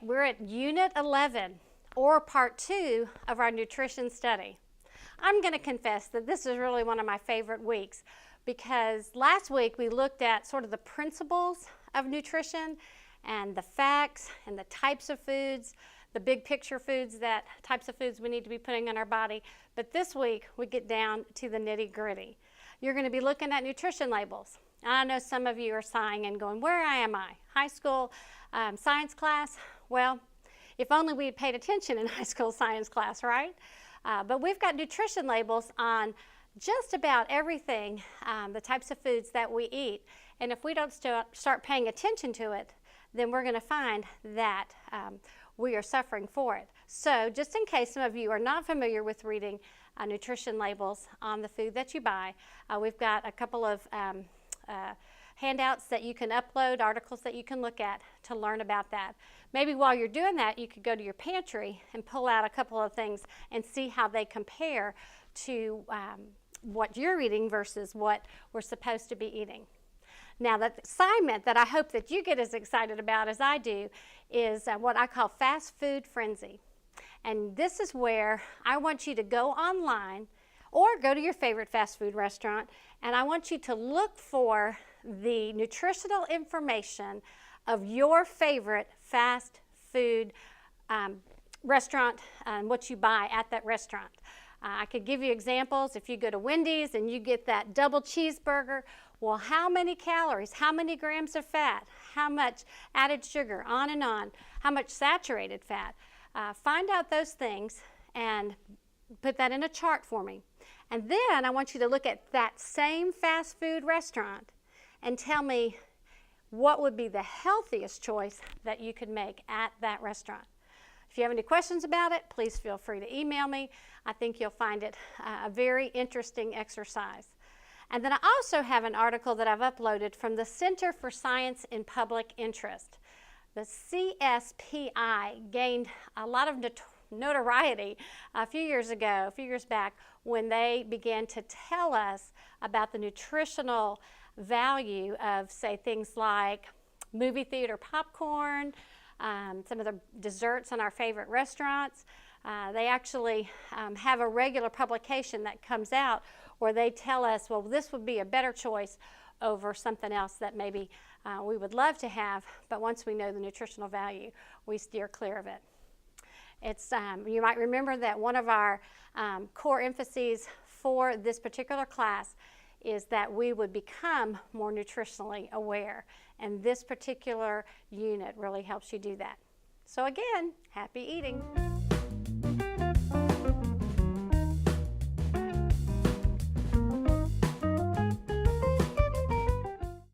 we're at Unit 11, or Part 2 of our nutrition study. I'm going to confess that this is really one of my favorite weeks because last week we looked at sort of the principles of nutrition and the facts and the types of foods, the big picture foods, types of foods we need to be putting in our body. But this week we get down to the nitty-gritty. You're going to be looking at nutrition labels. I know some of you are sighing and going, where am I? High school science class? Well, if only we had paid attention in high school science class, right? But we've got nutrition labels on just about everything, the types of foods that we eat. And if we don't start paying attention to it, then we're going to find that we are suffering for it. So just in case some of you are not familiar with reading nutrition labels on the food that you buy, we've got a couple of handouts that you can upload, articles that you can look at to learn about that. Maybe while you're doing that, you could go to your pantry and pull out a couple of things and see how they compare to what you're eating versus what we're supposed to be eating. Now, the assignment that I hope that you get as excited about as I do is what I call fast food frenzy. And this is where I want you to go online or go to your favorite fast food restaurant, and I want you to look for the nutritional information of your favorite fast food restaurant and what you buy at that restaurant. I could give you examples. If you go to Wendy's and you get that double cheeseburger, well, how many calories, how many grams of fat, how much added sugar, on and on, how much saturated fat. Find out those things and put that in a chart for me. And then I want you to look at that same fast food restaurant and tell me what would be the healthiest choice that you could make at that restaurant. If you have any questions about it, please feel free to email me. I think you'll find it a very interesting exercise. And then I also have an article that I've uploaded from the Center for Science in Public Interest. The CSPI gained a lot of notoriety a few years back, when they began to tell us about the nutritional value of, say, things like movie theater popcorn, some of the desserts in our favorite restaurants. They actually have a regular publication that comes out where they tell us, well, this would be a better choice over something else that maybe we would love to have, but once we know the nutritional value, we steer clear of it. It's, you might remember that one of our core emphases for this particular class is that we would become more nutritionally aware, and this particular unit really helps you do that. So again, happy eating.